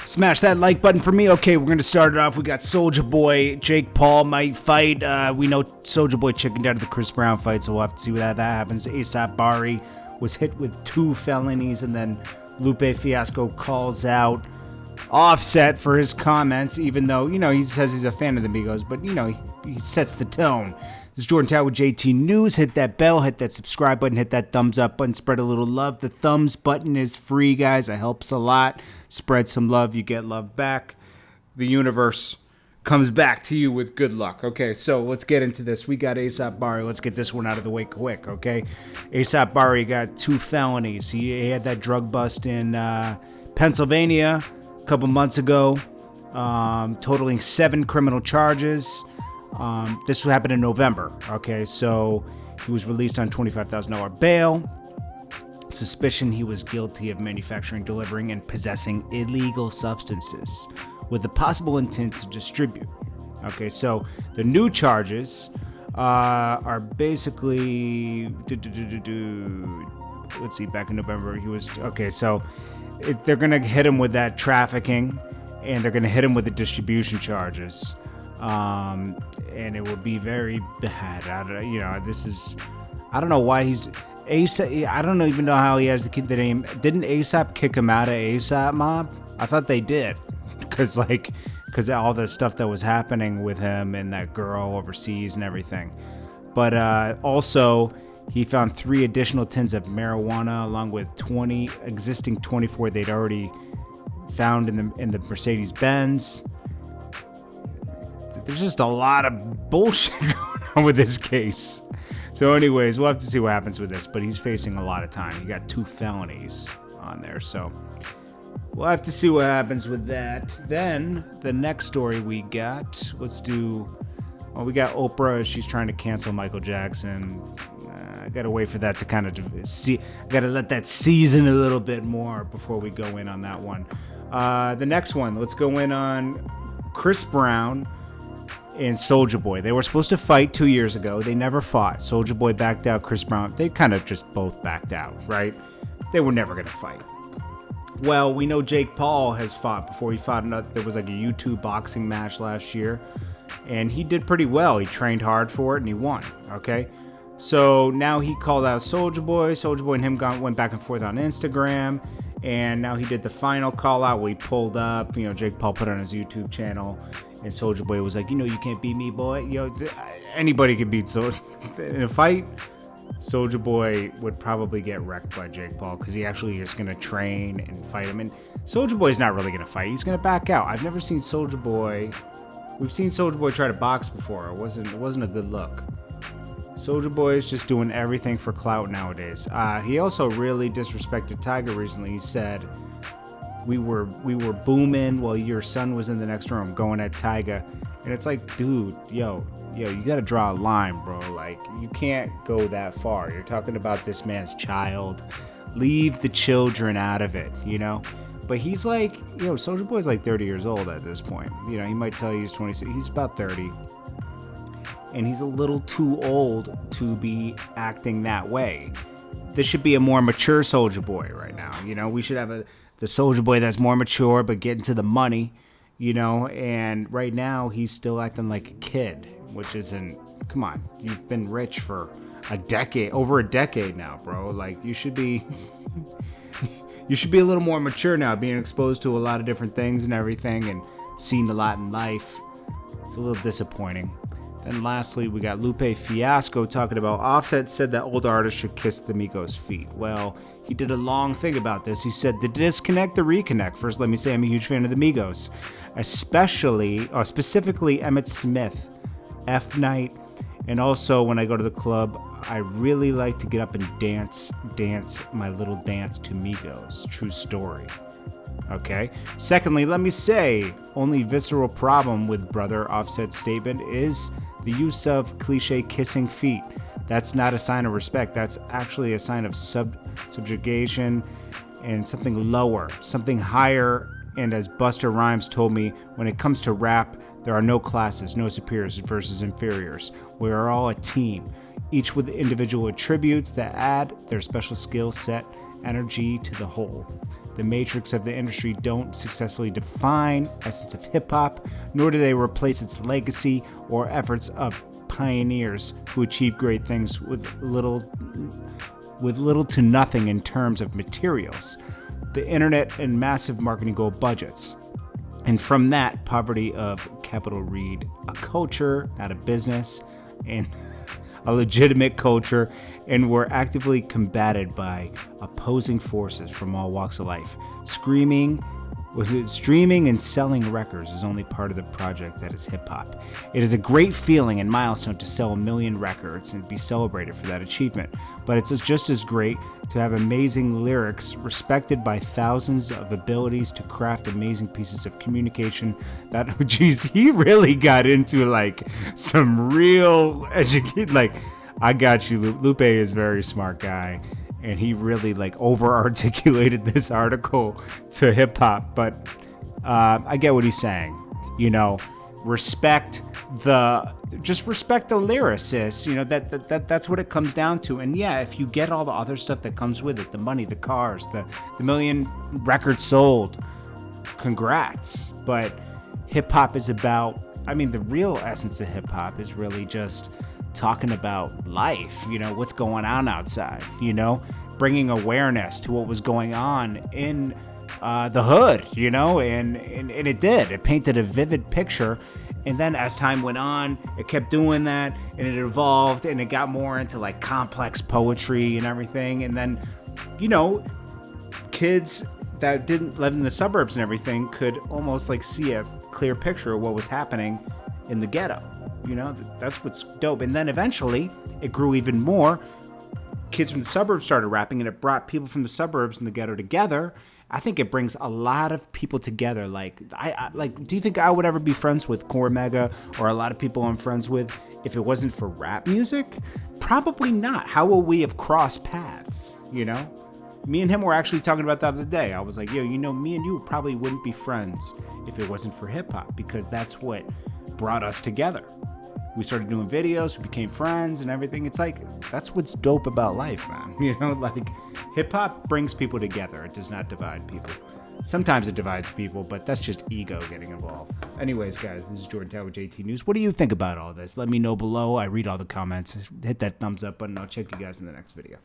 Smash that like button for me. Okay, we're going to start it off. We got Soulja Boy. Jake Paul might fight. We know Soulja Boy chickened out of the Chris Brown fight, so we'll have to see that happens. ASAP Bari was hit with 2 felonies, and then Lupe Fiasco calls out Offset for his comments, even though, he says he's a fan of the Migos, but, he sets the tone. This is Jordan Tower with JT News. Hit that bell, hit that subscribe button, hit that thumbs up button, spread a little love. The thumbs button is free, guys. It helps a lot. Spread some love, you get love back. The universe comes back to you with good luck. Okay, so let's get into this. We got ASAP Bari. Let's get this one out of the way quick, okay? ASAP Bari got 2 felonies. He had that drug bust in Pennsylvania a couple months ago, totaling 7 criminal charges. This happened in November, okay? So he was released on $25,000 bail. Suspicion he was guilty of manufacturing, delivering, and possessing illegal substances with the possible intent to distribute. Okay, so the new charges are basically, let's see, back in November he was, okay, so they're going to hit him with that trafficking, and they're going to hit him with the distribution charges. And it will be very bad. I don't know why he's ASAP. I don't even know how he has the name. Didn't ASAP kick him out of ASAP Mob? I thought they did, because all the stuff that was happening with him and that girl overseas and everything. But also, he found 3 additional tins of marijuana along with 20 existing 24 they'd already found in the Mercedes-Benz. There's just a lot of bullshit going on with this case. So anyways, we'll have to see what happens with this, but he's facing a lot of time. He got 2 felonies on there, so we'll have to see what happens with that. Then the next story we got, we got Oprah. She's trying to cancel Michael Jackson. I gotta wait for that to kind of see. I gotta let that season a little bit more before we go in on that one. The next one, let's go in on Chris Brown and Soulja Boy. They were supposed to fight 2 years ago. They never fought. Soulja Boy backed out. Chris Brown, they kind of just both backed out, right? They were never going to fight. Well, we know Jake Paul has fought before. He fought there was like a YouTube boxing match last year, and he did pretty well. He trained hard for it, and he won, okay? So now he called out Soulja Boy. Soulja Boy and him went back and forth on Instagram, and now he did the final call out where he pulled up. Jake Paul put it on his YouTube channel, and Soulja Boy was like, you can't beat me, boy. Anybody can beat Soulja in a fight. Soulja Boy would probably get wrecked by Jake Paul because he actually is going to train and fight him. And Soulja Boy's not really going to fight. He's going to back out. I've never seen Soulja Boy. We've seen Soulja Boy try to box before. It wasn't a good look. Soulja Boy is just doing everything for clout nowadays. He also really disrespected Tyga recently. He said, we were booming while your son was in the next room going at Tyga. And it's like, dude, yo, you got to draw a line, bro. Like, you can't go that far. You're talking about this man's child. Leave the children out of it, But he's like, Soulja Boy's like 30 years old at this point. He might tell you he's 26. He's about 30. And he's a little too old to be acting that way. This should be a more mature Soulja Boy right now. We should have the Soulja Boy that's more mature but getting to the money, and right now he's still acting like a kid, which isn't, come on, you've been rich for over a decade now, bro. Like, you should be a little more mature now, being exposed to a lot of different things and everything and seen a lot in life. It's a little disappointing. And lastly, we got Lupe Fiasco talking about Offset said that old artists should kiss the Migos' feet. Well, he did a long thing about this. He said, the disconnect, the reconnect. First, let me say I'm a huge fan of the Migos, specifically Emmett Smith, F Night, and also when I go to the club, I really like to get up and dance my little dance to Migos. True story. Okay. Secondly, let me say, only visceral problem with Brother Offset's statement is the use of cliche kissing feet. That's not a sign of respect. That's actually a sign of subjugation and something lower, something higher. And as Busta Rhymes told me, when it comes to rap, there are no classes, no superiors versus inferiors. We are all a team, each with individual attributes that add their special skill set, energy to the whole. the matrix of the industry don't successfully define essence of hip-hop, nor do they replace its legacy or efforts of pioneers who achieved great things with little to nothing in terms of materials, the internet, and massive marketing goal budgets. And from that, poverty of capital read a culture, not a business, and a legitimate culture, and were actively combated by opposing forces from all walks of life. Streaming and selling records is only part of the project that is hip-hop. It is a great feeling and milestone to sell 1 million records and be celebrated for that achievement, but it's just as great to have amazing lyrics respected by thousands of abilities to craft amazing pieces of communication that, geez, he really got into like some real I got you. Lupe is a very smart guy, and he really like over-articulated this article to hip-hop, but I get what he's saying. You know, respect the lyricist. You know, that's what it comes down to. And yeah, if you get all the other stuff that comes with it, the money, the cars, the 1 million records sold, congrats. But hip-hop is about, I mean, the real essence of hip-hop is really just talking about life, you know, what's going on outside, you know, bringing awareness to what was going on in the hood, you know, and it did. It painted a vivid picture. And then as time went on, it kept doing that, and it evolved, and it got more into like complex poetry and everything. And then, you know, kids that didn't live in the suburbs and everything could almost like see a clear picture of what was happening in the ghetto. You know, that's what's dope. And then eventually it grew even more. Kids from the suburbs started rapping, and it brought people from the suburbs and the ghetto together. I think it brings a lot of people together. Like, do you think I would ever be friends with Core Mega or a lot of people I'm friends with if it wasn't for rap music? Probably not. How will we have crossed paths, you know? Me and him were actually talking about that the other day. I was like, yo, you know, me and you probably wouldn't be friends if it wasn't for hip-hop, because that's what brought us together. We started doing videos, we became friends and everything. It's like, that's what's dope about life, man. You know, like, hip-hop brings people together. It does not divide people. Sometimes it divides people, but that's just ego getting involved. Anyways, guys, this is Jordan Tower with JT News. What do you think about all this? Let me know below. I read all the comments. Hit that thumbs up button. I'll check you guys in the next video.